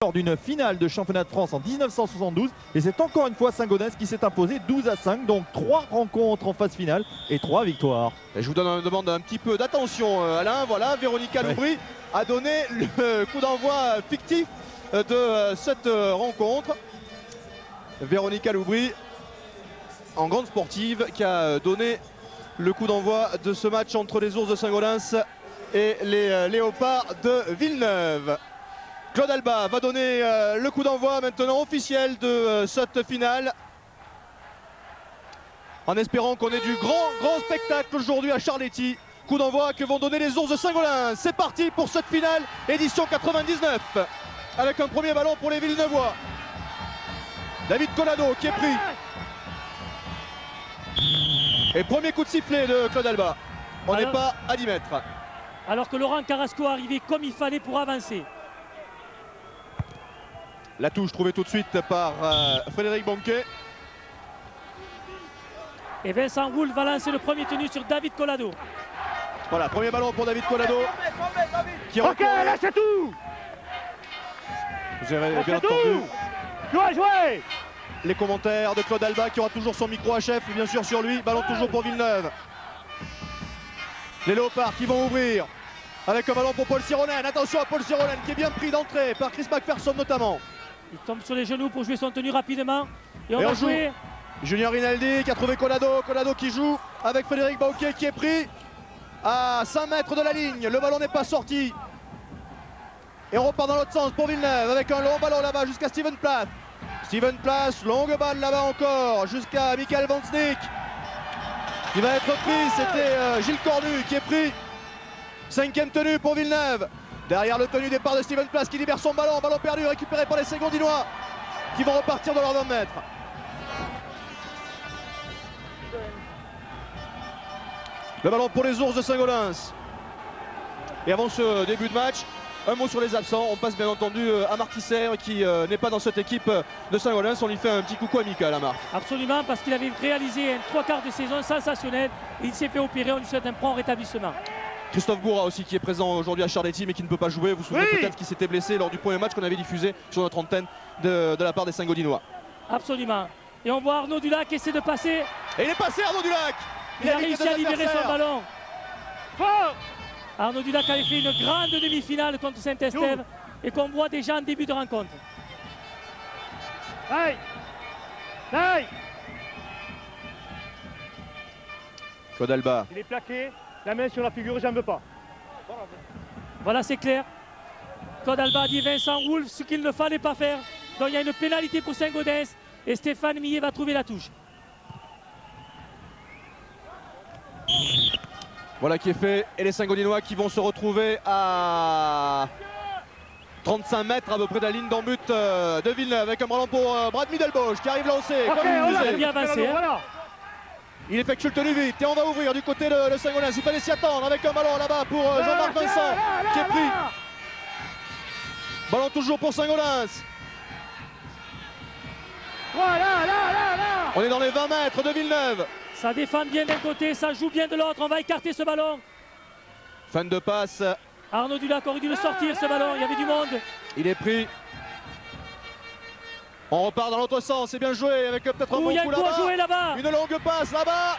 lors d'une finale de championnat de France en 1972 et c'est encore une fois Saint-Gaudens qui s'est imposé 12-5, donc 3 rencontres en phase finale et 3 victoires. Et je vous demande un petit peu d'attention Alain, voilà, Véronica Loubry a donné le coup d'envoi fictif de cette rencontre. Véronica Loubry, en grande sportive, qui a donné le coup d'envoi de ce match entre les Ours de Saint-Gaudens et les Léopards de Villeneuve. Claude Alba va donner le coup d'envoi maintenant officiel de cette finale, en espérant qu'on ait du grand spectacle aujourd'hui à Charletti. Coup d'envoi que vont donner les Ours de Saint-Gaudens. C'est parti pour cette finale édition 99 avec un premier ballon pour les Villeneuvois. David Collado qui est pris. Et premier coup de sifflet de Claude Alba. On n'est pas à 10 mètres. Alors que Laurent Carrasco arrivait comme il fallait pour avancer. La touche trouvée tout de suite par Frédéric Bonquet. Et Vincent Woulf va lancer le premier tenu sur David Collado. Voilà, premier ballon pour David Collado. Qui ok, là c'est tout. Vous avez bien entendu jouer les commentaires de Claude Alba qui aura toujours son micro à chef, bien sûr, sur lui. Ballon toujours pour Villeneuve. Les Léopards qui vont ouvrir avec un ballon pour Paul Sironen. Attention à Paul Sironen qui est bien pris d'entrée par Chris McPherson notamment. Il tombe sur les genoux pour jouer son tenue rapidement. Et on va joue. Junior Rinaldi qui a trouvé Collado. Collado qui joue avec Frédéric Bonquet qui est pris à 5 mètres de la ligne. Le ballon n'est pas sorti. Et on repart dans l'autre sens pour Villeneuve avec un long ballon là-bas jusqu'à Steven Plath. Steven Plath, longue balle là-bas encore jusqu'à Michael Vansnik. Qui va être pris, c'était Gilles Cornu qui est pris. 5e tenue pour Villeneuve. Derrière le tenu départ de Steven Plath qui libère son ballon. Ballon perdu, récupéré par les Saint-Gaudinois qui vont repartir dans leurs 20 mètres. Le ballon pour les Ours de Saint-Gaudens. Et avant ce début de match, un mot sur les absents. On passe bien entendu à Marc Tisser qui n'est pas dans cette équipe de Saint-Gaudens. On lui fait un petit coucou amical à Marc. Absolument, parce qu'il avait réalisé un 3/4 de saison sensationnel. Il s'est fait opérer, on lui souhaite un prompt rétablissement. Christophe Bourra aussi qui est présent aujourd'hui à Charletti mais qui ne peut pas jouer. Vous vous souvenez peut-être qu'il s'était blessé lors du premier match qu'on avait diffusé sur notre antenne de la part des Saint-Gaudinois. Absolument. Et on voit Arnaud Dulac essayer de passer. Et il est passé Arnaud Dulac. Il a réussi à libérer son ballon. Fort. Arnaud Dulac avait fait une grande demi-finale contre Saint-Estève et qu'on voit déjà en début de rencontre. Aïe. Aïe. Claude Alba. Il est plaqué, la main sur la figure, j'en veux pas. Voilà, c'est clair. Claude Alba a dit Vincent Woulf ce qu'il ne fallait pas faire. Donc il y a une pénalité pour Saint-Gaudens et Stéphane Millet va trouver la touche. Voilà qui est fait et les Saint-Gaudinois qui vont se retrouver à 35 mètres à peu près de la ligne d'en but de Villeneuve avec un ballon pour Brad Middelbosch qui arrive lancé. Il a bien avancé. Voilà. Il effectue le tenu vite et on va ouvrir du côté de Saint-Gaudens. Il fallait s'y attendre avec un ballon là-bas pour Jean-Marc Vincent qui est pris. Ballon toujours pour Saint-Gaudens. On est dans les 20 mètres de Villeneuve. Ça défend bien d'un côté, ça joue bien de l'autre. On va écarter ce ballon. Fin de passe. Arnaud Dulac aurait dû le sortir ce ballon, il y avait du monde. Il est pris. On repart dans l'autre sens, c'est bien joué avec peut-être un bon coup là-bas. Une longue passe là-bas.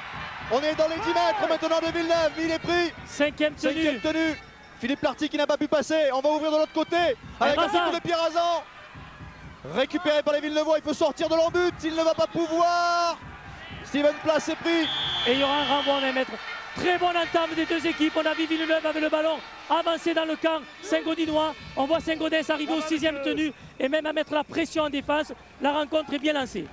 On est dans les 10 mètres maintenant de Villeneuve, il est pris. 5e tenue. Philippe Larty qui n'a pas pu passer. On va ouvrir de l'autre côté avec un petit coup de pied rasant. Récupéré par les Villeneuvois, il peut sortir de l'embut, il ne va pas pouvoir. Steven Plath est pris. Et il y aura un renvoi en 1 mètre. Très bonne entame des deux équipes. On a vu Villeneuve avec le ballon avancer dans le camp Saint-Gaudinois. On voit Saint-Gaudens arriver au 6e tenue et même à mettre la pression en défense. La rencontre est bien lancée.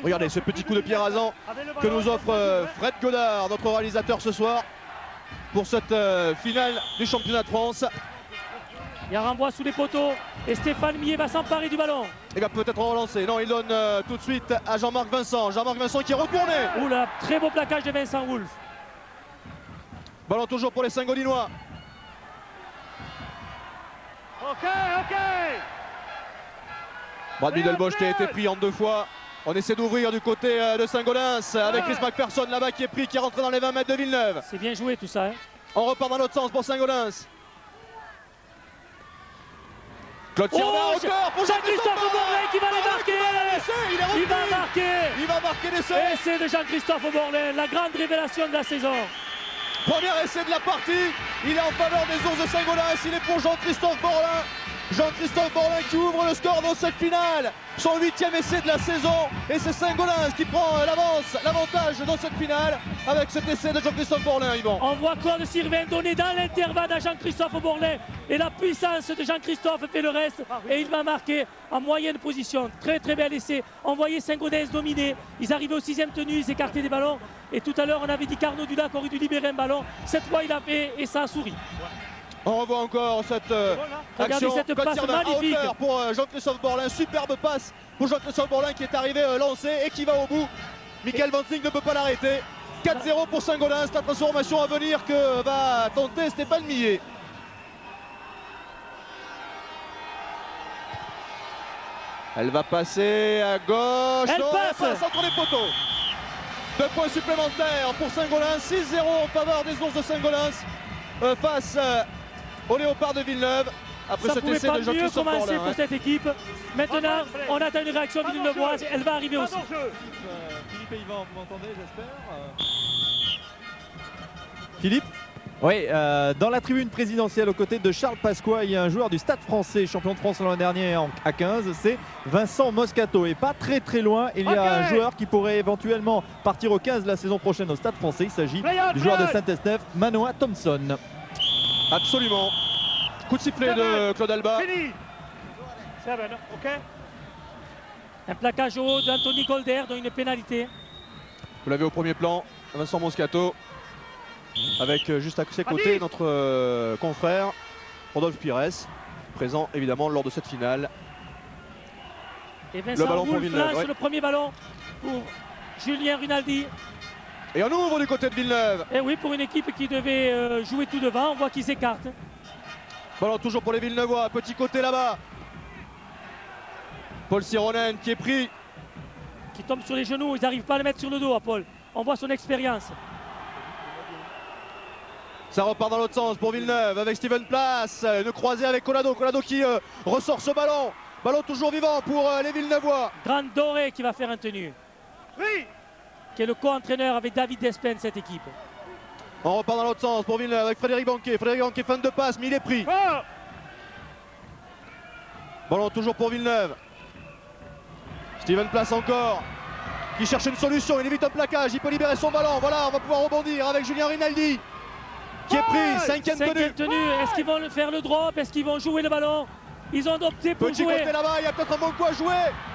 Regardez ce petit coup de pied rasant que nous offre Fred Godard, notre réalisateur ce soir, pour cette finale du championnat de France. Il y a un renvoi sous les poteaux et Stéphane Millet va s'emparer du ballon. Il va peut-être relancer. Non, il donne tout de suite à Jean-Marc Vincent. Jean-Marc Vincent qui est retourné. Oula, très beau plaquage de Vincent Woulf. Ballon toujours pour les Saint-Gaudinois. Ok. Brad Middelbosch qui a été pris en 2 fois. On essaie d'ouvrir du côté de Saint-Gaudens avec Chris McPherson là-bas qui est pris, qui est rentré dans les 20 mètres de Villeneuve. C'est bien joué tout ça. On repart dans l'autre sens pour Saint-Gaudens. Claude Sirvin en hauteur pour Jean-Christophe Borlin qui va les marquer. Il va marquer. Il va marquer l'essai. Essai de Jean-Christophe Borlin, la grande révélation de la saison. Premier essai de la partie. Il est en faveur des Ours de Saint-Gaudens. Il est pour Jean-Christophe Borlin. Jean-Christophe Borlin qui ouvre le score dans cette finale. Son 8e essai de la saison. Et c'est Saint-Gaudens qui prend l'avantage dans cette finale avec cet essai de Jean-Christophe Borlin, Yvan. On voit Claude Sirvin donner dans l'intervalle à Jean-Christophe Borlin. Et la puissance de Jean-Christophe fait le reste. Et il va marquer en moyenne position. Très très bel essai. On voyait Saint-Gaudens dominer. Ils arrivaient au 6e tenue, ils écartaient des ballons. Et tout à l'heure, on avait dit qu'Arnaud Dulac aurait dû libérer un ballon. Cette fois, il a fait et ça a souri. On revoit encore cette Regardez action. cette Claude passe Sirvin à magnifique. hauteur pour Jean-Christophe Borlin. Superbe passe pour Jean-Christophe Borlin qui est arrivé lancé et qui va au bout. Michael Vansing ne peut pas l'arrêter. 4-0 pour Saint-Gaudens. La transformation à venir que va tenter Stéphane Millet. Elle va passer à gauche. Elle Non, passe entre les poteaux. 2 points supplémentaires pour Saint-Gaudens. 6-0 en faveur des Ours de Saint-Gaudens face au Léopard de Villeneuve. Après Ça cet pouvait essai pas de mieux Jean-Christophe commencer Borlin. pour cette équipe. Maintenant, on attend une réaction villeneuvoise. Elle va arriver aussi. Philippe et Yvan, vous m'entendez, j'espère. Philippe? Oui, dans la tribune présidentielle aux côtés de Charles Pasqua, il y a un joueur du Stade français, champion de France l'an dernier à 15, c'est Vincent Moscato. Et pas très très loin, il y a un joueur qui pourrait éventuellement partir au 15 la saison prochaine au Stade français. Il s'agit du joueur de Saint-Estèphe, Manoa Thompson. Absolument. Coup de sifflet de Claude Alba. Fini. 7, OK? Un plaquage haut d'Anthony Golder, dont une pénalité. Vous l'avez au premier plan, Vincent Moscato. Avec juste à ses côtés notre confrère Rodolphe Pires, présent évidemment lors de cette finale. Et Vincent ballon pour Woolf Villeneuve, lance ouais. le premier ballon pour Julien Rinaldi. Et on ouvre du côté de Villeneuve. Et oui, pour une équipe qui devait jouer tout devant, on voit qu'ils s'écartent. Ballon toujours pour les Villeneuvois, petit côté là-bas. Paul Sironen qui est pris. Qui tombe sur les genoux, ils n'arrivent pas à le mettre sur le dos à Paul. On voit son expérience. Ça repart dans l'autre sens pour Villeneuve avec Steven Place. Une croisée avec Colado. Colado qui ressort ce ballon. Ballon toujours vivant pour les Villeneuvois. Grande Doré qui va faire un tenue. Oui. Qui est le co-entraîneur avec David Despen, cette équipe. On repart dans l'autre sens pour Villeneuve avec Frédéric Banquet. Frédéric Banquet, fin de passe, mais il est pris. Fort. Ballon toujours pour Villeneuve. Steven Place encore. Qui cherche une solution. Il évite un plaquage. Il peut libérer son ballon. Voilà, on va pouvoir rebondir avec Julien Rinaldi. Qui est pris. Cinquième tenue. Est-ce qu'ils vont faire le drop? Est-ce qu'ils vont jouer le ballon? Ils ont opté pour Petit jouer. côté là-bas, il y a peut-être un bon coup à jouer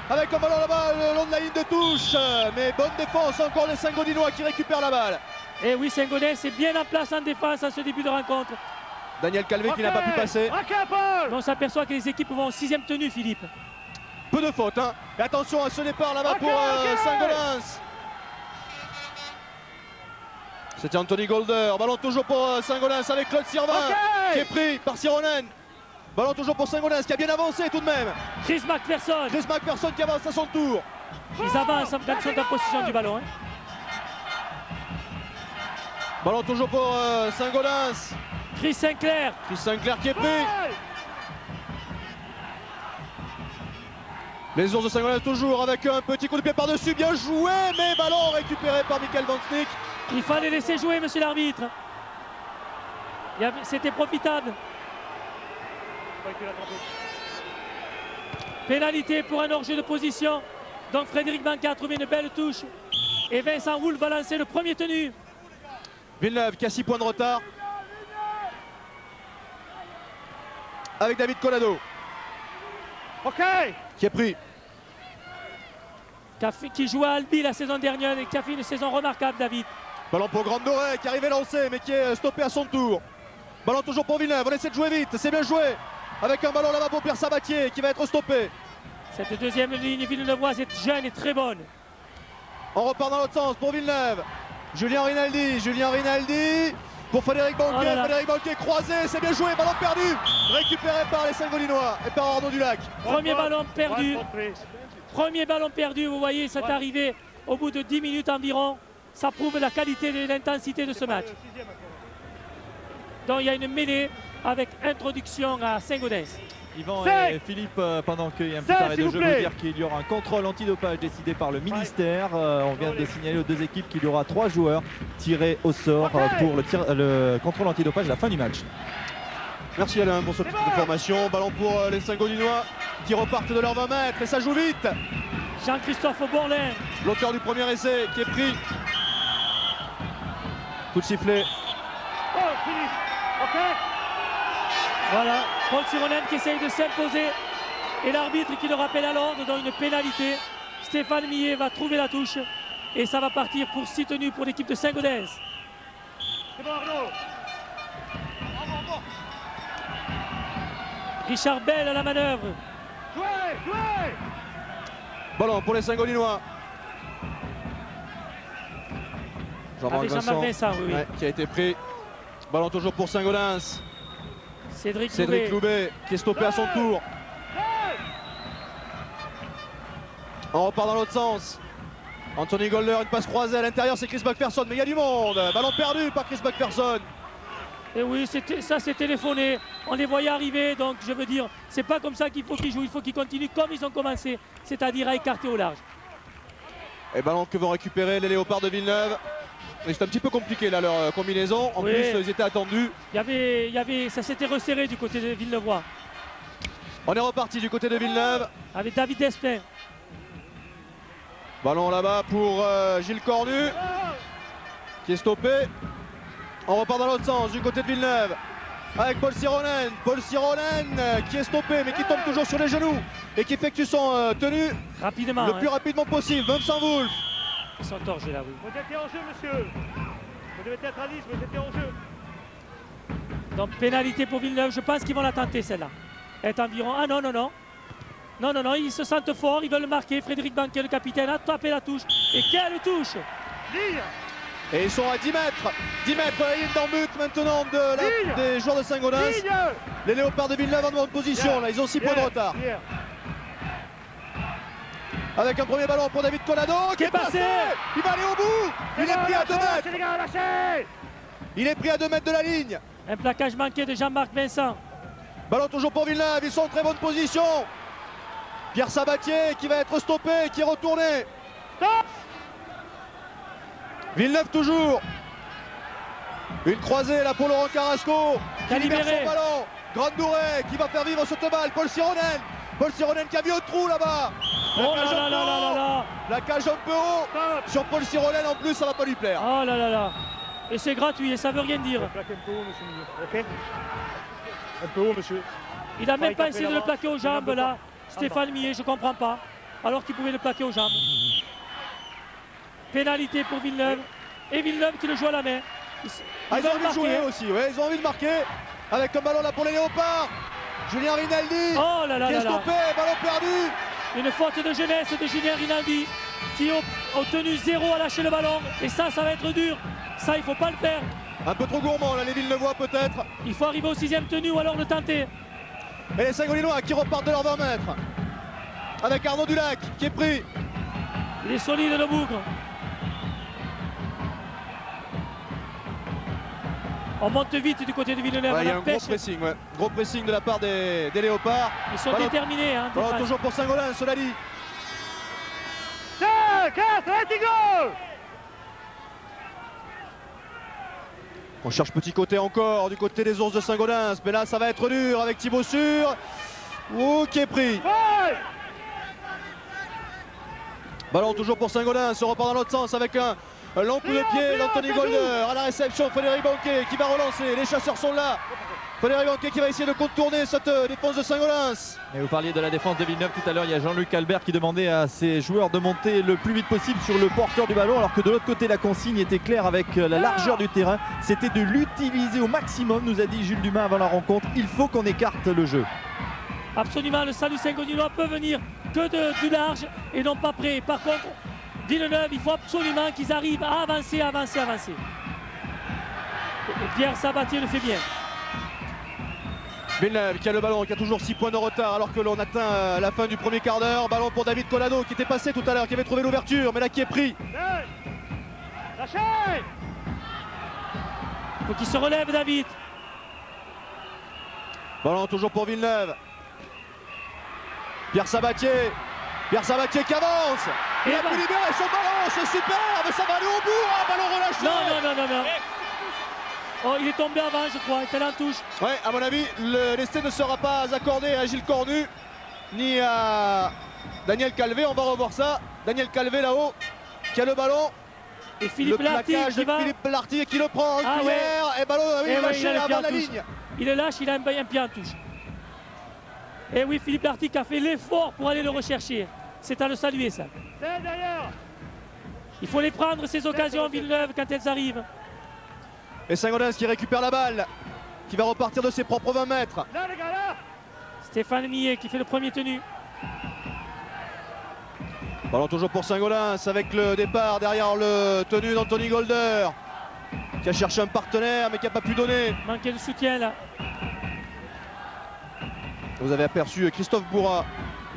avec un ballon là-bas le long de la ligne de touche. Mais bonne défense encore des Saint-Gaudinois qui récupèrent la balle. Et oui, Saint-Gaudens est bien en place en défense à ce début de rencontre. Daniel Calvé qui n'a pas pu passer. OK, Paul. On s'aperçoit que les équipes vont en 6e tenue, Philippe. Peu de fautes. Hein. Et attention à ce départ là-bas Ok, pour ok. Saint-Gaudens. C'était Anthony Golder. Ballon toujours pour Saint-Gaudens avec Claude Sirvin Ok. qui est pris par Sironen. Ballon toujours pour Saint-Gaudens qui a bien avancé tout de même. Chris McPherson. Chris McPherson qui avance à son tour. Ils avancent quand ils sont en possession du ballon. Hein. Ballon toujours pour Saint-Gaudens. Chris Sinclair. Chris Sinclair qui est pris. Paul. Les Ours de Saint-Gaudens toujours avec un petit coup de pied par-dessus. Bien joué, mais ballon récupéré par Michael Vansnik. Il fallait laisser jouer, monsieur l'arbitre. C'était profitable. Pénalité pour un hors-jeu de position. Donc Frédéric Banquet a trouvé une belle touche. Et Vincent Woolf va lancer le premier tenu. Villeneuve qui a 6 points de retard. Avec David Colado OK. qui est pris. Qui jouait à Albi la saison dernière et qui a fait une saison remarquable, David. Ballon pour Grande Doré qui arrivait lancé mais qui est stoppé à son tour. Ballon toujours pour Villeneuve. On essaie de jouer vite. C'est bien joué. Avec un ballon là-bas pour Pierre Sabatier qui va être stoppé. Cette deuxième ligne villeneuvoise est jeune et très bonne. On repart dans l'autre sens pour Villeneuve. Julien Rinaldi pour Frédéric Banquet. Oh là là. Frédéric Banquet croisé, c'est bien joué, ballon perdu. Récupéré par les Saint-Gaudinois et par Arnaud Dulac. Premier ballon perdu. One point, please. Premier ballon perdu, vous voyez, c'est arrivé au bout de 10 minutes environ. Ça prouve la qualité et l'intensité de ce match. Donc il y a une mêlée avec introduction à Saint-Gaudens. Yvan Cinq. et Philippe, pendant qu'il y a un petit Cinq, arrêt s'il de vous jeu, plaît. vous dire qu'il y aura un contrôle antidopage décidé par le ministère. On vient de signaler aux deux équipes qu'il y aura 3 joueurs tirés au sort pour le contrôle antidopage à la fin du match. Merci Alain pour cette petite information. Ballon pour les Saint-Gaudinois qui repartent de leurs 20 mètres et ça joue vite. Jean-Christophe Borlin. L'auteur du premier essai qui est pris. Coup de sifflet. Oh, finish. OK. Voilà, Paul Sironen qui essaye de s'imposer et l'arbitre qui le rappelle à l'ordre dans une pénalité. Stéphane Millet va trouver la touche et ça va partir pour 6 tenues pour l'équipe de Saint-Gaudens. C'est bon, Arnaud. Richard Bell à la manœuvre. Jouez, jouez. Ballon pour les Saint-Gaudinois. Jean-Marc Avec Jean-Marc Vincent, oui, oui. ouais, qui a été pris. Ballon toujours pour Saint-Gaudens. Cédric Cédric Loubet. Loubet qui est stoppé à son tour. On repart dans l'autre sens. Anthony Golder, une passe croisée à l'intérieur, c'est Chris McPherson, mais il y a du monde. Ballon perdu par Chris McPherson. Et oui, ça c'est téléphoné. On les voyait arriver, donc je veux dire, c'est pas comme ça qu'il faut qu'ils jouent. Il faut qu'ils continuent comme ils ont commencé, c'est-à-dire à écarter au large. Et ballon que vont récupérer les Léopards de Villeneuve. Et c'est un petit peu compliqué là leur combinaison. En Oui. plus, ils étaient attendus. Ça s'était resserré du côté de Villevoix. On est reparti du côté de Villeneuve. Avec David Desplein. Ballon là-bas pour Gilles Cornu qui est stoppé. On repart dans l'autre sens du côté de Villeneuve avec Paul Sironen. Paul Sironen qui est stoppé mais qui tombe toujours sur les genoux et qui effectue son tenue Rapidement. le plus rapidement possible. Vincent Woulf. Ils sont torchés là, oui. Vous étiez en jeu, monsieur. Vous devez être à 10, vous étiez en jeu. Donc pénalité pour Villeneuve, je pense qu'ils vont la tenter celle-là. Est environ. Ah non, non, non. Non, non, non, ils se sentent forts, ils veulent marquer. Frédéric Banquet, le capitaine, a tapé la touche. Et quelle touche! Ligne. Et ils sont à 10 mètres. 10 mètres la ligne d'en but maintenant des joueurs de Saint-Gaudens. Ligne. Les Léopards de Villeneuve en bonne position. Là, ils ont 6 points de retard. Hier. Avec un premier ballon pour David Colado Qui est passé. Il va aller au bout. Il est pris à 2 mètres. Les gars, lâchez. Il est pris à 2 mètres de la ligne. Un plaquage manqué de Jean-Marc Vincent. Ballon toujours pour Villeneuve. Ils sont en très bonne position. Pierre Sabatier qui va être stoppé, qui est retourné. Stop. Villeneuve toujours. Une croisée là pour Laurent Carrasco qui libère libéré. son ballon. Grande Douré qui va faire vivre cette balle. Paul Sironen. Paul Sironen qui a vu au trou là-bas. Oh là là là là là là. La cage un peu haut. Stop. Sur Paul Sironen en plus, ça va pas lui plaire. Oh là là là. Et c'est gratuit et ça veut rien dire. Plaquez un peu haut, monsieur Milieu. OK. Un peu haut, monsieur. Il n'a même il pas tape essayé de le là-bas. plaquer aux Il n'en jambes peut là. pas. Stéphane Millet, je comprends pas. Alors qu'il pouvait le plaquer aux jambes. Pénalité pour Villeneuve. Et Villeneuve qui le joue à la main. Ils Ils ont veulent envie de jouer marquer. aussi, ouais, ils ont envie de marquer. Avec un ballon là pour les Léopards. Julien Rinaldi Oh là là qui est là là. stoppé, ballon perdu. Une faute de jeunesse de Julien Rinaldi qui a obtenu 0 à lâcher le ballon. Et ça va être dur. Ça, il faut pas le faire. Un peu trop gourmand là, les Villeneuvois peut-être. Il faut arriver au 6e tenue ou alors le tenter. Et les Saint-Gaudinois qui repartent de leurs 20 mètres. Avec Arnaud Dulac qui est pris. Il est solide le bougre. On monte vite du côté de Villeneuve. Ouais, il y a on un gros empêche. pressing, ouais. Gros pressing de la part des Léopards. Ils sont Ballon- déterminés. Hein, Ballon défense. toujours pour Saint-Gaudens, cela dit. 5, 4, let's go. On cherche petit côté encore du côté des ours de Saint-Gaudens. Mais là, ça va être dur avec Thibaut Sûr. Ouh, qui est pris. 5. Ballon toujours pour Saint-Gaudens. On repart dans l'autre sens avec un long coup de pied d'Anthony Golder. À la réception, Frédéric Banquet qui va relancer. Les chasseurs sont là. Frédéric Banquet qui va essayer de contourner cette défense de Saint-Gaudens. Et vous parliez de la défense de Villeneuve tout à l'heure, il y a Jean-Luc Albert qui demandait à ses joueurs de monter le plus vite possible sur le porteur du ballon, alors que de l'autre côté la consigne était claire avec la largeur du terrain, c'était de l'utiliser au maximum, nous a dit Jules Dumas avant la rencontre. Il faut qu'on écarte le jeu. Absolument, le Salut Saint-Gaudinois peut venir que du large et non pas près. Par contre, Villeneuve, il faut absolument qu'ils arrivent à avancer, avancer, avancer. Et Pierre Sabatier le fait bien. Villeneuve qui a le ballon, qui a toujours 6 points de retard alors que l'on atteint la fin du premier quart d'heure. Ballon pour David Colado qui était passé tout à l'heure, qui avait trouvé l'ouverture, mais là qui est pris. Lâchez. Il faut qu'il se relève, David. Ballon toujours pour Villeneuve. Pierre Sabatier qui avance. Il a pu libérer son ballon, c'est superbe, ça va aller au bout, un ballon relâché. Non. Oh, il est tombé avant, je crois, il était en touche. Ouais, à mon avis, l'essai ne sera pas accordé à Gilles Cornu, ni à Daniel Calvé. On va revoir ça. Daniel Calvé là-haut, qui a le ballon. Et Philippe Le Lartigue plaquage qui de va. Philippe Lartigue qui le prend en cuillère. Et ballon lâché avant la ligne. Il le lâche, il a un pied en touche. Et oui, Philippe Lartigue a fait l'effort pour aller le rechercher. C'est à le saluer, ça. C'est derrière. Il faut les prendre, ces occasions, Villeneuve, quand elles arrivent. Et Saint-Gaudens qui récupère la balle, qui va repartir de ses propres 20 mètres. Là, les gars, là. Stéphane Millet qui fait le premier tenu. Ballon toujours pour Saint-Gaudens avec le départ derrière le tenu d'Anthony Golder, qui a cherché un partenaire mais qui n'a pas pu donner. Manqué de soutien, là. Vous avez aperçu Christophe Bourra,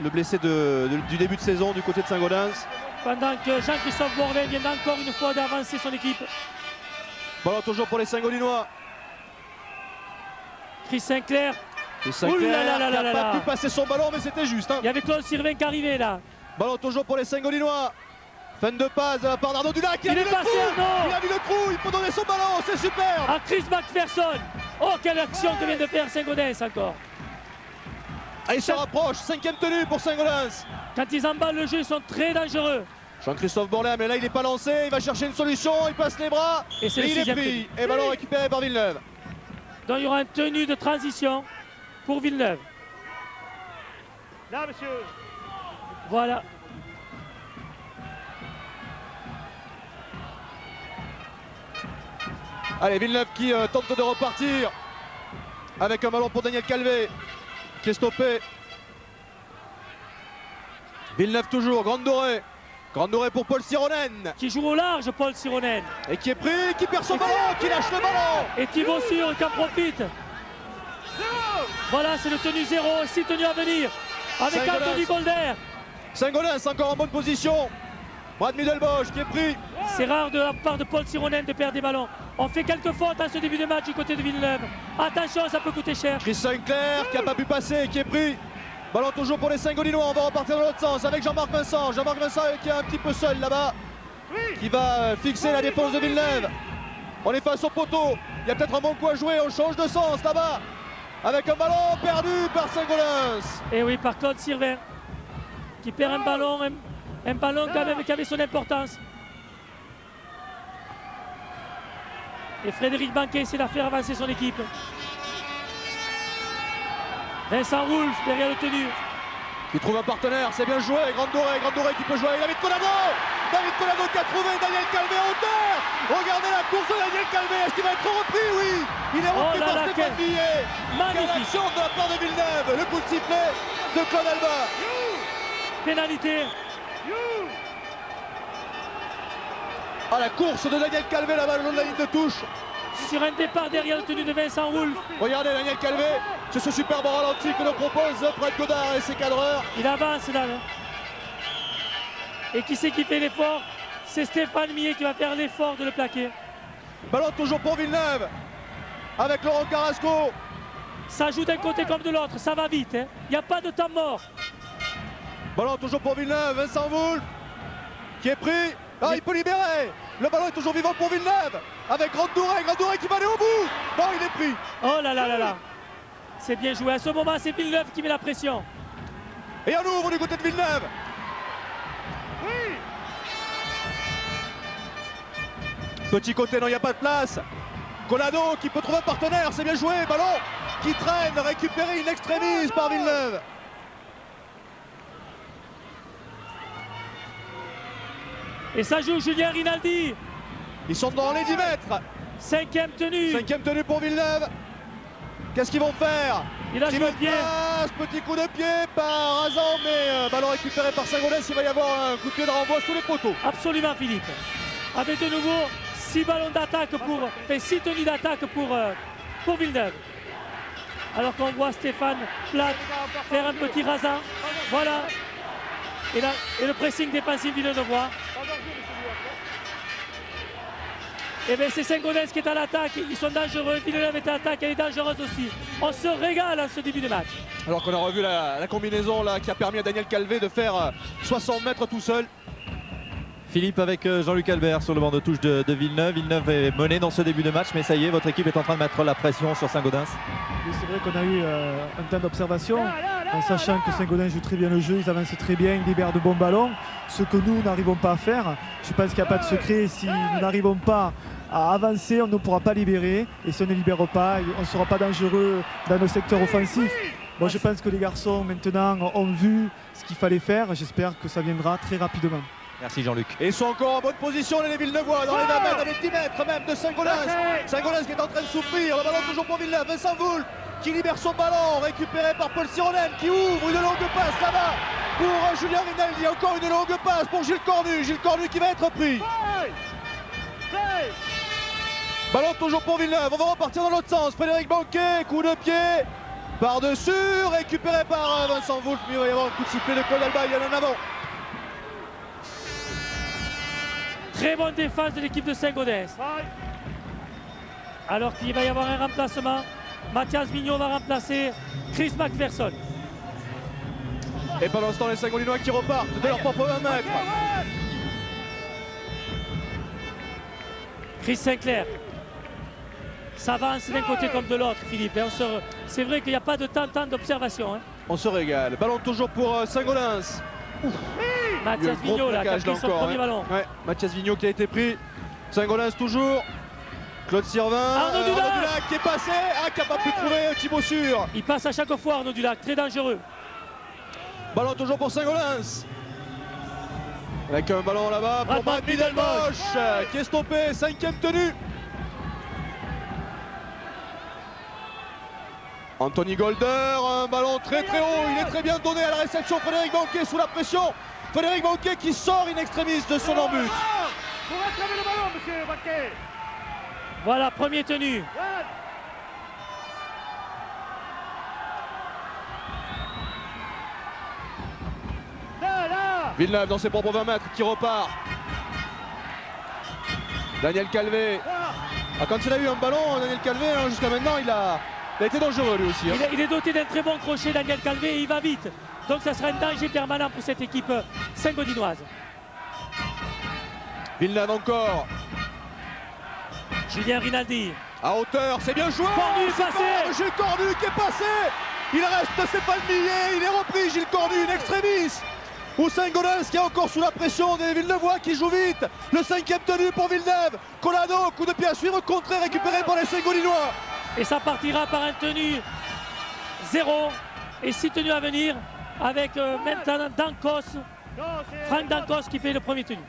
le blessé du début de saison du côté de Saint-Gaudens. Pendant que Jean-Christophe Borlin vient encore une fois d'avancer son équipe. Ballon toujours pour les Saint-Gaudinois. Chris Sinclair. Et Sinclair là n'a là pas là. pu passer son ballon, mais c'était juste. Hein. Il y avait Claude Sirvin qui arrivait là. Ballon toujours pour les Saint-Gaudinois. Fin de passe de la part d'Arnaud Dulac. Il est passé, Arnaud. Il a vu le trou, il peut donner son ballon, c'est super. À Chris McPherson. Oh, quelle action que vient de faire Saint-Gaudens encore. Ah, il se rapproche, 5e tenue pour Saint-Gaudens. Quand ils emballent le jeu, ils sont très dangereux. Jean-Christophe Borlin, mais là il n'est pas lancé, il va chercher une solution, il passe les bras. Et c'est le il est sixième pris. tenue. Et ballon récupéré par Villeneuve. Donc il y aura une tenue de transition pour Villeneuve. Là, monsieur. Voilà. Allez, Villeneuve qui tente de repartir avec un ballon pour Daniel Calvé, qui est stoppé. Villeneuve toujours, Grande Dorée pour Paul Sironen. Qui joue au large, Paul Sironen. Et qui est pris, qui perd son ballon, qui lâche le ballon. Et Thibaut Sûr qui en profite. Voilà, c'est le tenu 0, 6 tenues à venir. Avec Saint-Gaudens. Anthony Golder. Saint-Gaudens encore en bonne position. Brad Middelbosch qui est pris. C'est rare de la part de Paul Sironen de perdre des ballons. On fait quelques fautes à ce début de match du côté de Villeneuve. Attention, ça peut coûter cher. Chris Sinclair qui n'a pas pu passer, qui est pris. Ballon toujours pour les Saint-Gaudinois, on va repartir dans l'autre sens avec Jean-Marc Vincent. Jean-Marc Vincent qui est un petit peu seul là-bas, qui va fixer la défense de Villeneuve. On est face au poteau, il y a peut-être un bon coup à jouer, on change de sens là-bas. Avec un ballon perdu par Saint-Gaudens. Et oui, par Claude Sirvin, qui perd un ballon quand même qui avait son importance. Et Frédéric Banquet essaie de faire avancer son équipe. Vincent Wolf derrière le tenu. Il trouve un partenaire, c'est bien joué, Grande Dorée qui peut jouer avec David Colado qui a trouvé Daniel Calvé en hauteur. Regardez la course de Daniel Calvé, est-ce qu'il va être repris? Oui, il est repris là par là, Stéphane Millet. Quelle magnifique action de la part de Villeneuve, le coup de sifflet de Claude Alba. pénalité. Ah, la course de Daniel Calvé là-bas le long de la ligne de touche. Sur un départ derrière le tenu de Vincent Wolf. Regardez Daniel Calvé, c'est ce superbe ralenti que nous propose Fred Godard et ses cadreurs. Il avance là. Et qui c'est qui fait l'effort? C'est Stéphane Millet qui va faire l'effort de le plaquer. Ballon toujours pour Villeneuve avec Laurent Carrasco. Ça joue d'un côté comme de l'autre, ça va vite. Il n'y a pas de temps mort. Ballon toujours pour Villeneuve, Vincent Wolf qui est pris. Ah, il peut libérer. Le ballon est toujours vivant pour Villeneuve avec Grande Dorée qui va aller au bout. Non, il est pris. Oh là là là là. C'est bien joué. À ce moment, c'est Villeneuve qui met la pression. Et un ouvre du côté de Villeneuve. Petit côté, non, il n'y a pas de place. Colado qui peut trouver un partenaire, c'est bien joué. Ballon qui traîne, récupéré in extremis par Villeneuve. Et ça joue Julien Rinaldi. Ils sont dans les 10 mètres. 5e tenue. 5e tenue pour Villeneuve. Qu'est-ce qu'ils vont faire? Il a joué le pied. Petit coup de pied par Hazan, mais ballon récupéré par Saint-Gaudens. Il va y avoir un coup de pied de renvoi sous les poteaux. Absolument, Philippe. Avec de nouveau 6 ballons d'attaque et 6 tenues d'attaque pour Villeneuve. Alors qu'on voit Stéphane Platt faire un petit rasant. Voilà. Et le pressing défensif villeneuvois. Et bien c'est Saint-Gaudens qui est à l'attaque. Ils sont dangereux. Villeneuve est à l'attaque. Elle est dangereuse aussi. On se régale en ce début de match. Alors qu'on a revu la combinaison là, qui a permis à Daniel Calvé de faire 60 mètres tout seul. Philippe avec Jean-Luc Albert sur le banc de touche de Villeneuve. Villeneuve est mené dans ce début de match, mais ça y est, votre équipe est en train de mettre la pression sur Saint-Gaudens. Oui, c'est vrai qu'on a eu un temps d'observation en sachant que Saint-Gaudens joue très bien le jeu, ils avancent très bien, ils libèrent de bons ballons, ce que nous n'arrivons pas à faire. Je pense qu'il n'y a pas de secret, si nous n'arrivons pas à avancer, on ne pourra pas libérer, et si on ne libère pas, on ne sera pas dangereux dans nos secteurs offensifs. Bon, je pense que les garçons maintenant ont vu ce qu'il fallait faire, j'espère que ça viendra très rapidement. Merci Jean-Luc. Et ils sont encore en bonne position les Villeneuvois dans les 20 mètres, dans les 10 mètres même de Saint-Gaudens. Saint-Gaudens qui est en train de souffrir, le ballon toujours pour Villeneuve. Vincent Voulp qui libère son ballon, récupéré par Paul Sironen qui ouvre une longue passe là-bas pour Julien Rinaldi. Encore une longue passe pour Gilles Cornu. Gilles Cornu qui va être pris. Ballon toujours pour Villeneuve, on va repartir dans l'autre sens. Frédéric Banquet, coup de pied par-dessus, récupéré par Vincent Voulp. Il va y avoir un coup de sifflet de Claude Alba, il y en a en avant. Très bonne défense de l'équipe de Saint-Gaudens. Alors qu'il va y avoir un remplacement. Mathias Vigneault va remplacer Chris McPherson. Et pendant ce temps, les Saint-Gaudinois qui repartent de leur propre 20 mètres. Chris Sinclair s'avance d'un côté comme de l'autre, Philippe. C'est vrai qu'il n'y a pas de temps d'observation. On se régale. Ballon toujours pour Saint-Gaudens. Mathias Vigneault là, qui a pris son premier ballon. Ouais, Mathias Vigneault qui a été pris. Saint-Gaudens toujours. Claude Sirvin. Arnaud Dulac qui est passé. Qui n'a pas pu trouver Thibaut Sûr. Il passe à chaque fois Arnaud Dulac, très dangereux. Ballon toujours pour Saint-Gaudens. Avec un ballon là-bas pour Brad Middelbosch qui est stoppé. 5e tenue. Anthony Golder, un ballon très très haut, il est très bien donné à la réception. Frédéric Banquet sous la pression. Frédéric Banquet qui sort in extremis de son embut. Pour rattraper le ballon, monsieur Banquet. Voilà, premier tenu. Villeneuve dans ses propres 20 mètres qui repart. Daniel Calvé. Quand il a eu un ballon, Daniel Calvé, jusqu'à maintenant, il a été dangereux lui aussi. Il est doté d'un très bon crochet, Daniel Calvé, et il va vite. Donc ça sera un danger permanent pour cette équipe saint-gaudinoise. Villeneuve encore. Julien Rinaldi. À hauteur, c'est bien joué. Cornu est passé. Gilles Cornu qui est passé. Il reste, c'est pas le millier. Il est repris, Gilles Cornu, in extremis. Ou Saint-Gaudens qui est encore sous la pression des Villeneuvois qui jouent vite. Le 5e tenu pour Villeneuve. Colado, coup de pied à suivre, contré, récupéré par les Saint-Gaudinois. Et ça partira par un tenu 0 et 6 tenues à venir avec maintenant Dankos, Franck Dankos qui fait le premier tenu.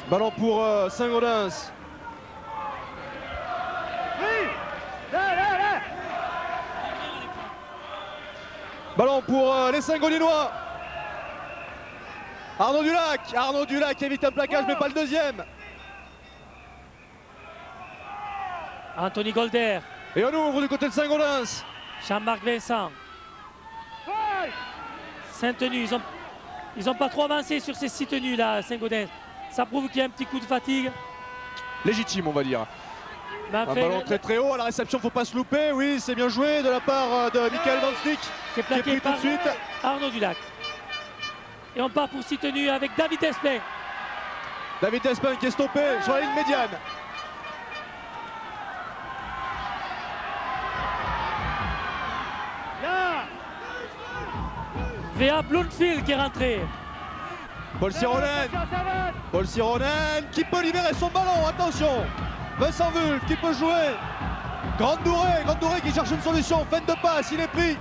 Ballon pour Saint-Gaudens. Ballon pour les Saint-Gaudinois. Arnaud Dulac évite un plaquage mais pas le deuxième. Anthony Golder. Et on ouvre du côté de Saint-Gaudens. Jean-Marc Vincent. Saint-Tenu, ils ont pas trop avancé sur ces 6 tenues là, Saint-Gaudens. Ça prouve qu'il y a un petit coup de fatigue. Légitime on va dire. Un ballon très très haut à la réception, faut pas se louper. Oui, c'est bien joué de la part de Michael Vansnik qui est plaqué tout de suite. Arnaud Dulac. Et on part pour 6 tenues avec David Desplein. David Desplein qui est stoppé sur la ligne médiane. Véa Bloomfield qui est rentré. Paul Sironen qui peut libérer son ballon, attention. Vincent Voulp qui peut jouer. Grande Douré qui cherche une solution, fin de passe, il est pris.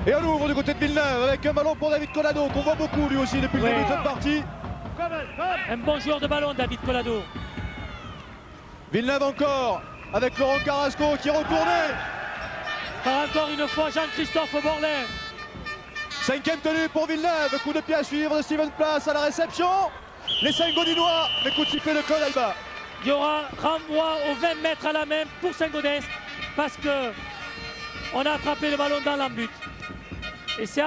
Et on ouvre du côté de Villeneuve avec un ballon pour David Colado qu'on voit beaucoup lui aussi depuis le début de cette partie. Un bon joueur de ballon, David Colado. Villeneuve encore avec Laurent Carrasco qui est retourné. Par encore une fois Jean-Christophe Borlin. 5e tenue pour Villeneuve, coup de pied à suivre de Steven Place à la réception. Les Saint-Gaudinois, les coups de sifflet de Claude Alba. Il y aura renvoi aux 20 mètres à la main pour Saint-Gaudens parce que on a attrapé le ballon dans l'embut. Et c'est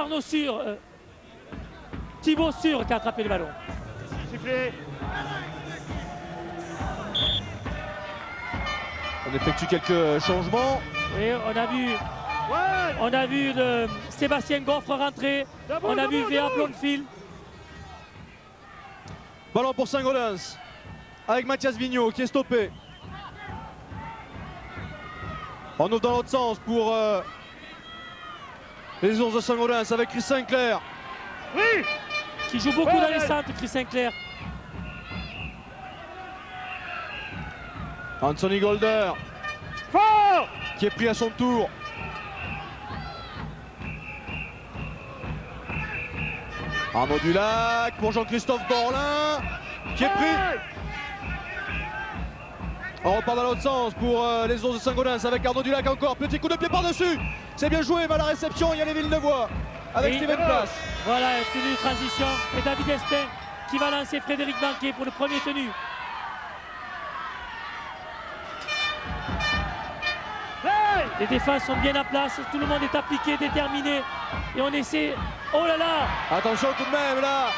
Thibaut Sûr qui a attrapé le ballon. On effectue quelques changements. Et on a vu Sébastien Goffre rentrer. On a vu Véa Blondfield. Ballon pour Saint-Gaudens avec Mathias Vigneault qui est stoppé. On ouvre dans l'autre sens pour les ours de Saint-Gaudens avec Chris Sinclair. Oui. Qui joue beaucoup dans les centres, Chris Sinclair. Anthony Golder Fort. qui est pris à son tour. Arnaud Dulac pour Jean-Christophe Borlin qui est pris. On repart dans l'autre sens pour les ours de Saint-Gaudens avec Arnaud Dulac encore. Petit coup de pied par-dessus. C'est bien joué, mais à la réception, il y a les Villenevois avec Et Steven Place. Voilà, tenue de transition. Et David Espin qui va lancer Frédéric Banquier pour le premier tenu. Les défenses sont bien à place, tout le monde est appliqué, déterminé. Et on essaie. Oh là là! Attention tout de même là.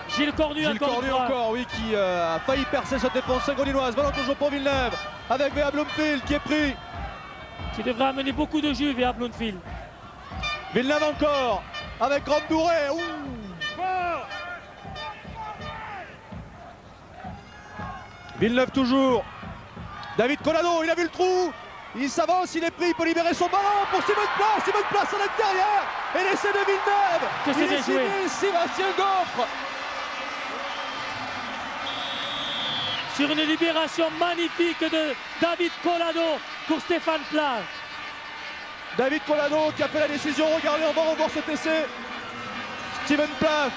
Gilles Cornu Gilles encore. Cornu une fois. encore, oui, qui a failli percer cette défense saint-gaudinoise. Ballon toujours pour Villeneuve avec Véa Blomfield qui est pris. Qui devrait amener beaucoup de jus vers Blondfield. Villeneuve encore avec Grande Douré. Villeneuve toujours. David Colado, il a vu le trou. Il s'avance, il est pris, il peut libérer son ballon pour Steven Place. Steven Place à l'intérieur. Et l'essai de Villeneuve. Que c'est Il bien est joué. signé Sébastien Goffre. Sur une libération magnifique de David Colado pour Stéphane Plage. David Colado qui a fait la décision. Regardez, on va revoir cet essai. Steven Place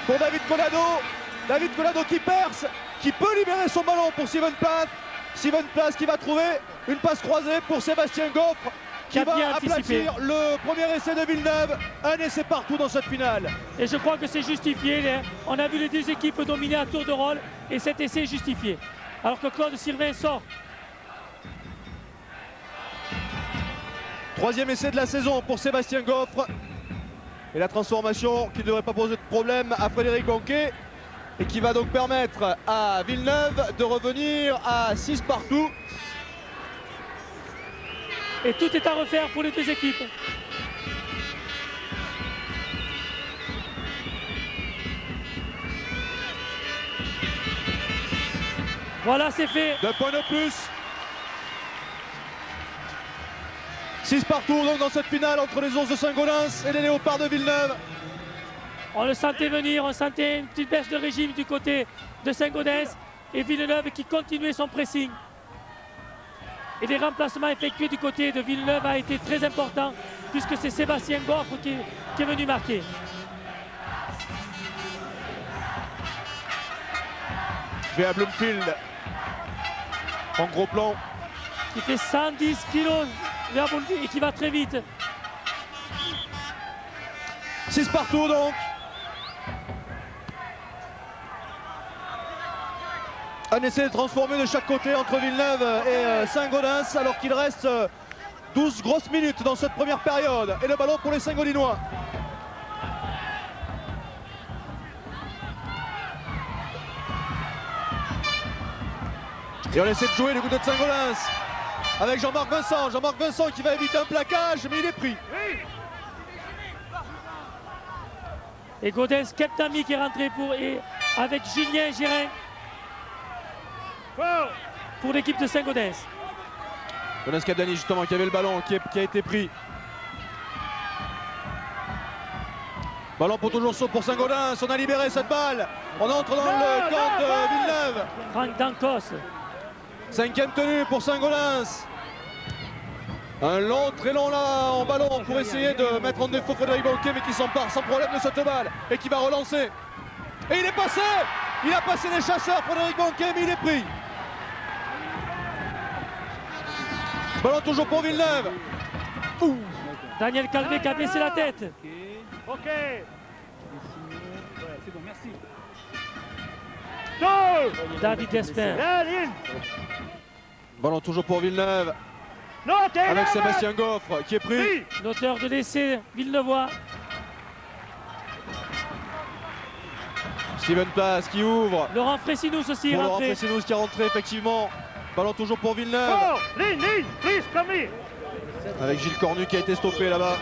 pour David Colado. David Colado qui perce, qui peut libérer son ballon pour Steven Place. Steven Place qui va trouver une passe croisée pour Sébastien Goffre qui a bien va anticipé. aplatir le premier essai de Villeneuve. Un essai partout dans cette finale. Et je crois que c'est justifié. On a vu les deux équipes dominer à tour de rôle et cet essai est justifié. Alors que Claude Sylvain sort. Troisième essai de la saison pour Sébastien Goffre. Et la transformation qui ne devrait pas poser de problème à Frédéric Banquet. Et qui va donc permettre à Villeneuve de revenir à 6 partout. Et tout est à refaire pour les deux équipes. Voilà, c'est fait. 2 points de plus. 6 partout donc dans cette finale entre les ours de Saint-Gaudens et les léopards de Villeneuve. On le sentait venir, on sentait une petite baisse de régime du côté de Saint-Gaudens et Villeneuve qui continuait son pressing. Et les remplacements effectués du côté de Villeneuve a été très important puisque c'est Sébastien Goffre qui est venu marquer. Véa Blomfield en gros plan. Qui fait 110 kilos et qui va très vite. 6 partout donc. Un essai transformé de chaque côté entre Villeneuve et Saint-Gaudens alors qu'il reste 12 grosses minutes dans cette première période. Et le ballon pour les Saint-Gaudinois. Et on essaie de jouer du côté de Saint-Gaudens avec Jean-Marc Vincent. Jean-Marc Vincent qui va éviter un plaquage, mais il est pris. Et Gaudens Keptami qui est rentré avec Julien Gérin pour l'équipe de Saint-Gaudens. Gaudens Capdani justement qui avait le ballon qui a été pris. Ballon pour toujours saut pour Saint-Gaudens. On a libéré cette balle. On entre dans le camp de Villeneuve. Franck Dancos. 5e tenue pour Saint-Gaudens. Un long, très long là en ballon pour essayer de mettre en défaut Frédéric Banquet, mais qui s'empare sans problème de cette balle et qui va relancer. Et il est passé. Il a passé les chasseurs, Frédéric Banquet, mais il est pris. Ballon toujours pour Villeneuve. Daniel Calvé qui a baissé la tête. Ok. C'est bon, merci. David Despin. Ballon toujours pour Villeneuve. Non, Avec Sébastien Goffre qui est pris. L'auteur de l'essai Villeneuvois. Steven Place qui ouvre. Laurent Fressinous aussi Pour Laurent rentré. Fressinous qui est rentré effectivement. Ballon toujours pour Villeneuve. Oh, ligne, please, come here. Avec Gilles Cornu qui a été stoppé là-bas.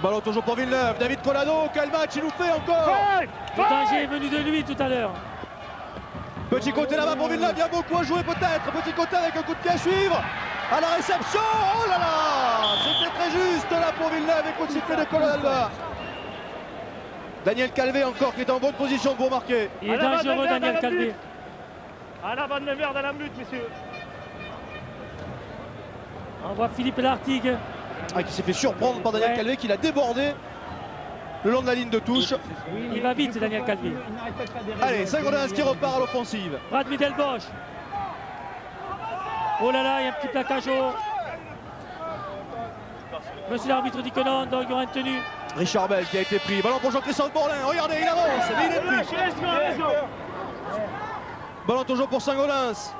Ballon toujours pour Villeneuve. David Colado, quel match il nous fait encore. Le danger est venu de lui tout à l'heure. Petit côté là-bas pour Villeneuve, il y a beaucoup à jouer peut-être. Petit côté avec un coup de pied à suivre. À la réception, oh là là, c'était très juste là pour Villeneuve et coup de sifflet de Colado. Daniel Calvé encore qui est en bonne position pour marquer. Il est dangereux, Daniel Calvé. À la bande de merde à la mute, messieurs. On voit Philippe Lartigue. Qui s'est fait surprendre par Daniel Calvé qui l'a débordé le long de la ligne de touche. Il va vite, Daniel Calvé. Allez, Saint-Gaudens qui repart à l'offensive. Brad Middelbosch. Oh là là, il y a un petit plaquage haut. Monsieur l'arbitre dit que non, donc il y aura une tenue. Richard Bell qui a été pris. Ballon pour Jean-Christophe Bourlin. Regardez, il avance, mais il est pris. Ballon toujours pour Saint-Gaudens.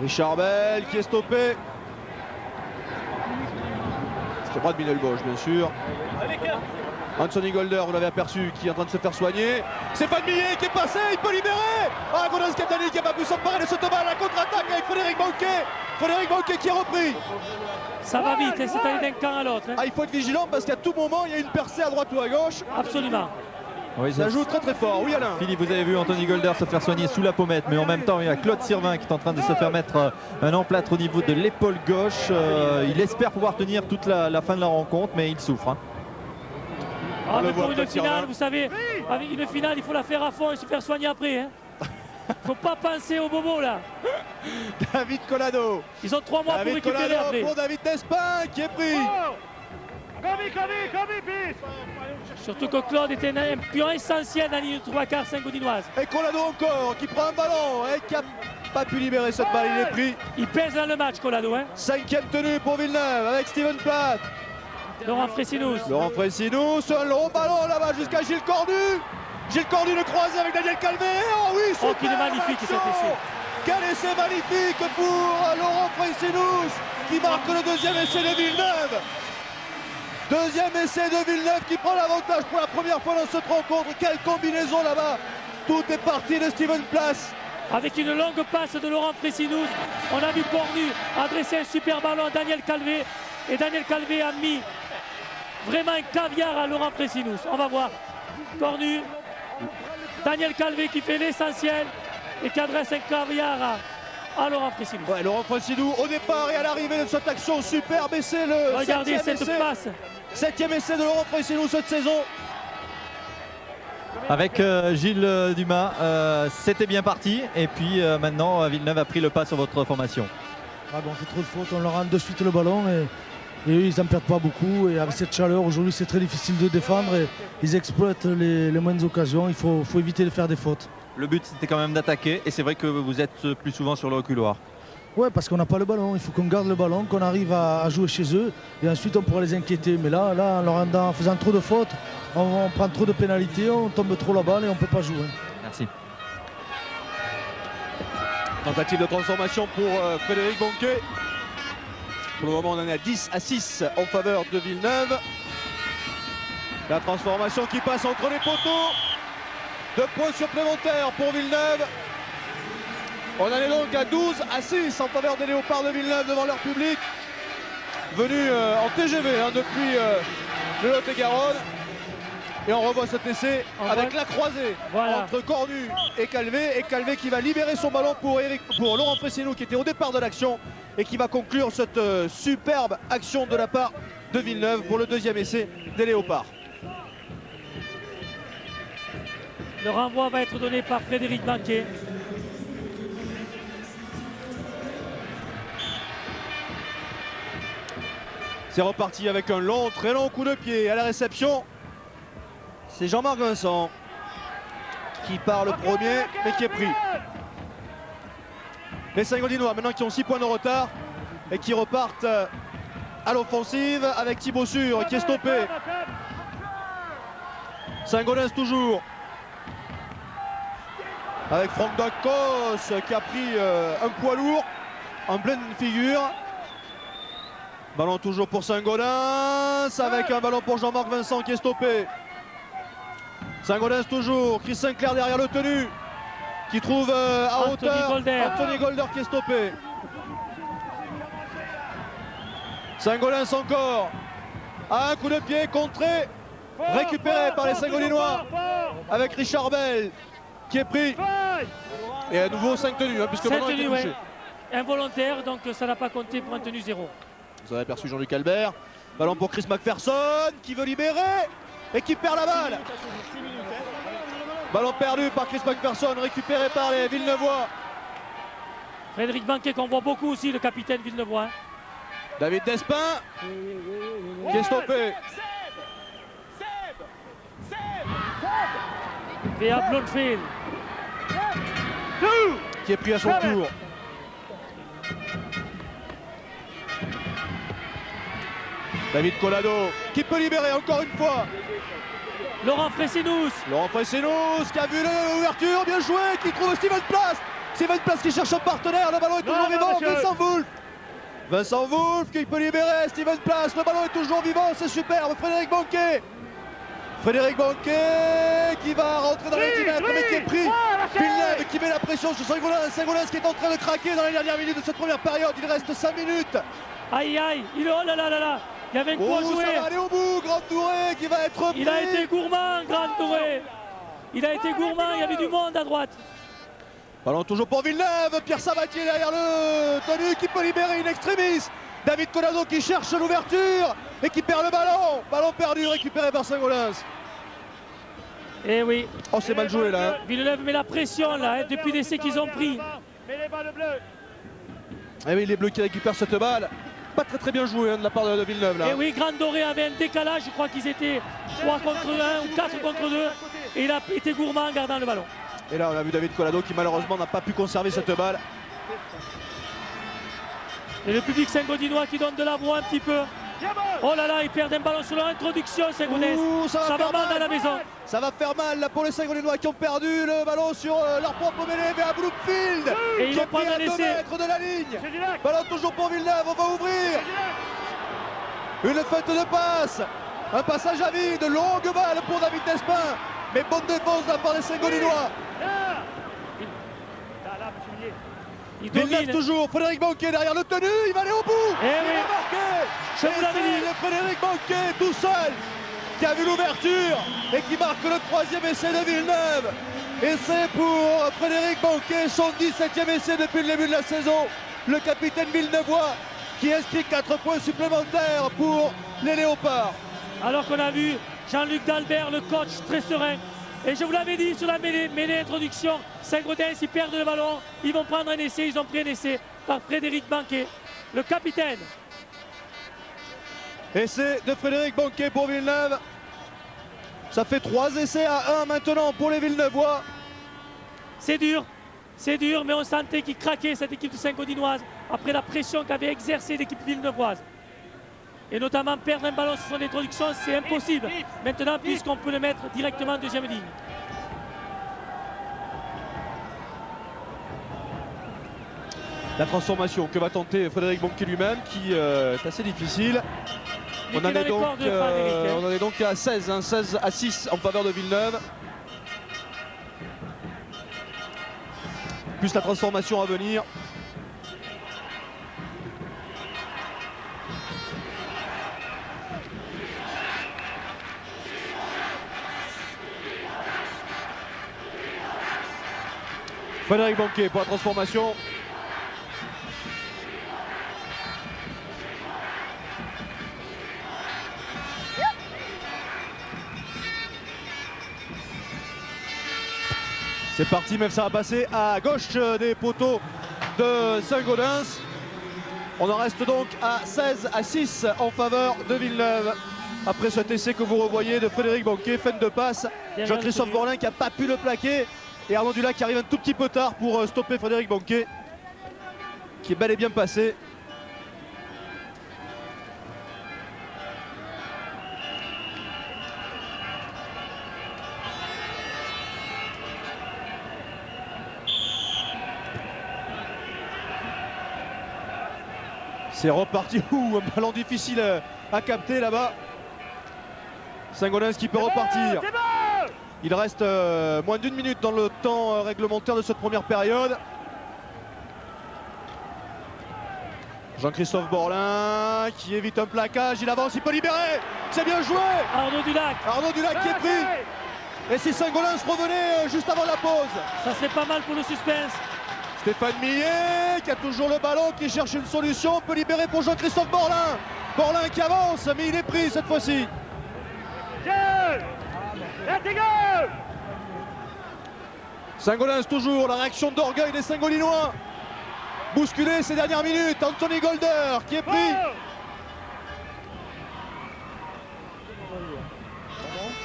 Richard Bell qui est stoppé. C'est Brad Middelbosch, bien sûr. Anthony Golder, vous l'avez aperçu, qui est en train de se faire soigner. C'est pas Millet qui est passé, il peut libérer. Ah, Gaudens Capdani qui n'a pas pu s'emparer de ce Thomas à la contre-attaque avec Frédéric Bauquet. Frédéric Bauquet qui est repris. Ça va vite, c'est allé d'un camp à l'autre. Ah, il faut être vigilant parce qu'à tout moment, il y a une percée à droite ou à gauche. Absolument. Oui, Ça joue très très fort. Oui, Alain. Philippe, vous avez vu Anthony Golder se faire soigner sous la pommette, mais en même temps il y a Claude Sirvin qui est en train de se faire mettre un emplâtre au niveau de l'épaule gauche. Il espère pouvoir tenir toute la fin de la rencontre, mais il souffre. Hein. Ah, le mais voit, pour une Claude finale, Sirvin. vous savez, avec une finale, il faut la faire à fond et se faire soigner après. Hein. Faut pas penser aux bobos là. David Colado. Ils ont 3 mois pour David récupérer Colado après. pour David Despin qui est pris. Come here, please. Surtout que Claude était un pion essentiel dans la ligne de 3/4 Saint-Gaudinoise. Et Colado encore qui prend un ballon et qui n'a pas pu libérer cette balle. Il est pris. Il pèse dans le match, Colado. Hein. 5e tenue pour Villeneuve avec Steven Platt. Laurent Fressinous. Laurent Fressinous, un long ballon là-bas jusqu'à Gilles Cornu. Gilles Cornu le croisé avec Daniel Calvé. Oh oui, Oh, qu'il est super magnifique action. cet essai. Quel essai magnifique pour Laurent Fressinous qui marque le deuxième essai de Villeneuve. Deuxième essai de Villeneuve qui prend l'avantage pour la première fois dans cette rencontre. Quelle combinaison là-bas. Tout est parti de Steven Place. Avec une longue passe de Laurent Fressinous, on a vu Cornu adresser un super ballon à Daniel Calvé. Et Daniel Calvé a mis vraiment un caviar à Laurent Fressinous. On va voir. Cornu, Daniel Calvé qui fait l'essentiel et qui adresse un caviar à Laurent Fressinous. Ouais, Laurent Fressinous au départ et à l'arrivée de cette action superbe essai, le Regardez 7e cette essai. passe. 7e essai de Laurent Fressinous cette saison. Avec Gilles Dumas, c'était bien parti. Et puis maintenant, Villeneuve a pris le pas sur votre formation. Ah bon, on fait trop de fautes, on leur rend de suite le ballon et eux ils n'en perdent pas beaucoup. Et avec cette chaleur, aujourd'hui c'est très difficile de défendre et ils exploitent les moindres occasions. Il faut éviter de faire des fautes. Le but c'était quand même d'attaquer et c'est vrai que vous êtes plus souvent sur le reculoir. Ouais, parce qu'on n'a pas le ballon, il faut qu'on garde le ballon, qu'on arrive à jouer chez eux et ensuite on pourra les inquiéter. Mais là en faisant trop de fautes, on prend trop de pénalités, on tombe trop la balle et on ne peut pas jouer. Merci. Tentative de transformation pour Frédéric Bonquet. Pour le moment, on en est à 10-6 en faveur de Villeneuve. La transformation qui passe entre les poteaux. 2 points supplémentaires pour Villeneuve. On en est donc à 12-6 en faveur des Léopards de Villeneuve devant leur public. Venu en TGV depuis le Lot-et-Garonne. Et on revoit cet essai avec la croisée entre Cornu et Calvé qui va libérer son ballon pour Laurent Fressinous qui était au départ de l'action et qui va conclure cette superbe action de la part de Villeneuve pour le deuxième essai des Léopards. Le renvoi va être donné par Frédéric Banquet. C'est reparti avec un long, très long coup de pied à la réception. C'est Jean-Marc Vincent qui part le premier, mais qui est pris. Les Saint-Gaudinois, maintenant qui ont 6 points de retard et qui repartent à l'offensive avec Thibaut Sûr qui est stoppé. Saint-Gaudens toujours. Avec Franck Dacos qui a pris un poids lourd en pleine figure. Ballon toujours pour Saint-Gaudens avec un ballon pour Jean-Marc Vincent qui est stoppé. Saint-Gaudens toujours, Chris Sinclair derrière le tenu. qui trouve à Anthony hauteur Golder. Anthony Golder qui est stoppé. Saint-Gaudens encore. Un coup de pied contré, récupéré par les Saint-Gaudinois avec Richard Bell qui est pris. Et à nouveau 5 tenues, hein, puisque maintenant il est touché. Involontaire, donc ça n'a pas compté pour un tenue 0. Vous avez aperçu Jean-Luc Albert. Ballon pour Chris McPherson qui veut libérer et qui perd la balle. Ballon perdu par Chris McPherson, récupéré par les Villeneuvois. Frédéric Banquet qu'on voit beaucoup aussi, le capitaine Villeneuvois. David Despin qui est stoppé. Véa Blondfield. Qui est pris à son tour. David Collado qui peut libérer encore une fois. Laurent Fresinous. Laurent Fresinous qui a vu l'ouverture, bien joué, qui trouve Steven Place. Steven Place qui cherche un partenaire, le ballon est toujours vivant. Vincent Woulf. Vincent Woulf qui peut libérer Steven Place, le ballon est toujours vivant, c'est superbe. Frédéric Banquet. Frédéric Banquet qui va rentrer dans les 10 mètres, mais qui est pris. Villeneuve qui met la pression sur Saint-Gaudens. Saint-Gaudens qui est en train de craquer dans les dernières minutes de cette première période. Il reste 5 minutes. Aïe aïe, oh là là là là. Il y avait un coup à jouer. Ça va aller au bout, Grand Touré qui va être pris. Il a été gourmand, Grand Touré. Il a été gourmand, il y avait du monde à droite. Ballon toujours pour Villeneuve, Pierre Sabatier derrière le tenu qui peut libérer in extremis. David Collado qui cherche l'ouverture et qui perd le ballon. Ballon perdu, récupéré par Saint-Gaudens. Eh oui. Oh, c'est mal joué là. Villeneuve met la pression là, hein, depuis l'essai qu'ils ont pris. Eh oui, les Bleus qui récupèrent cette balle. Pas très bien joué hein, de la part de Villeneuve là. Et oui, Grand Doré avait un décalage, je crois qu'ils étaient 3 contre 1 ou 4 contre 2. Et il a été gourmand en gardant le ballon. Et là on a vu David Collado qui malheureusement n'a pas pu conserver cette balle. Et le public Saint-Gaudinois qui donne de la voix un petit peu. Oh là là, ils perdent un ballon sur leur introduction, Saint-Gaudens. Ça va mal dans la maison. Ça va faire mal là pour les Saint-Gaudinois qui ont perdu le ballon sur leur propre mêlée, mais à Bloomfield et qui est pris à 2 mètres de la ligne. Ballon toujours pour Villeneuve, on va ouvrir. Une fête de passe. Un passage à vide, longue balle pour David Despin. Mais bonne défense de la part des Saint-Gaudinois. Villeneuve toujours, Frédéric Banquet derrière le tenu, il va aller au bout. Et oui. Je vous l'avais dit, Frédéric Banquet tout seul qui a vu l'ouverture et qui marque le 3e essai de Villeneuve. Et c'est pour Frédéric Banquet, son 17e essai depuis le début de la saison. Le capitaine villeneuvois qui inscrit 4 points supplémentaires pour les Léopards. Alors qu'on a vu Jean-Luc Dalbert, le coach, très serein. Et je vous l'avais dit sur la mêlée introduction, Saint-Gaudens, ils perdent le ballon, ils vont prendre un essai, ils ont pris un essai par Frédéric Banquet, le capitaine. Essai de Frédéric Banquet pour Villeneuve. Ça fait 3 essais à 1 maintenant pour les Villeneuvois. C'est dur, mais on sentait qu'ils craquaient cette équipe de Saint-Gaudinoise après la pression qu'avait exercée l'équipe villeneuvoise. Et notamment perdre un ballon sur son introduction, c'est impossible maintenant puisqu'on peut le mettre directement en deuxième ligne. La transformation que va tenter Frédéric Banquet lui-même qui est assez difficile. On en est donc à 16, hein, 16 à 6 en faveur de Villeneuve. Plus la transformation à venir. Frédéric Banquet pour la transformation. C'est parti, même ça va passer à gauche des poteaux de Saint-Gaudens. On en reste donc à 16 à 6 en faveur de Villeneuve. Après cet essai que vous revoyez de Frédéric Banquet, fin de passe. Jean-Christophe Borlin qui n'a pas pu le plaquer. Et Arnaud Dulac qui arrive un tout petit peu tard pour stopper Frédéric Banquet, qui est bel et bien passé. C'est reparti. Un ballon difficile à capter là-bas. Saint-Gaudens qui peut repartir. Il reste moins d'1 minute dans le temps réglementaire de cette première période. Jean-Christophe Borlin qui évite un plaquage, il avance, il peut libérer. C'est bien joué. Arnaud Dulac. Arnaud Dulac qui est pris. Et si Saint-Gaulens revenait juste avant la pause. Ça serait pas mal pour le suspense. Stéphane Millet qui a toujours le ballon, qui cherche une solution, peut libérer pour Jean-Christophe Borlin. Borlin qui avance, mais il est pris cette fois-ci. Saint-Gaulens toujours, la réaction d'orgueil des Saint-Gaulinois. Bousculé ces dernières minutes, Anthony Golder qui est pris.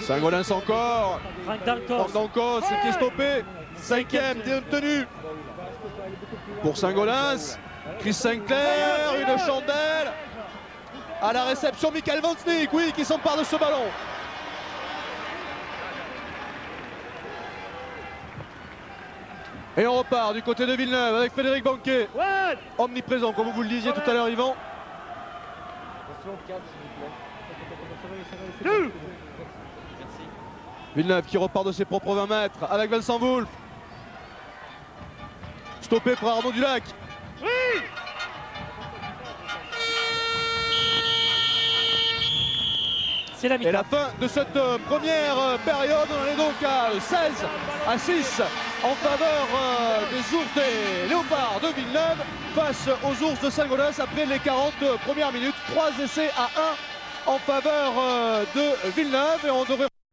Saint-Gaulens encore. Franck Dankos qui est stoppé. 5e détenu pour Saint-Gaulens. Chris Sinclair, une chandelle. À la réception, Michael Vansnik, oui, qui s'empare de ce ballon. Et on repart du côté de Villeneuve avec Frédéric Banquet. Omniprésent, comme vous le disiez tout à l'heure, Yvan. Villeneuve qui repart de ses propres 20 mètres avec Vincent Woulf. Stoppé par Arnaud Dulac. Oui. C'est la mi-temps. Et la fin de cette première période, on en est donc à 16-6 en faveur des ours des Léopards de Villeneuve face aux ours de Saint-Gaulens après les 40 premières minutes. 3 essais à 1 en faveur de Villeneuve et on devrait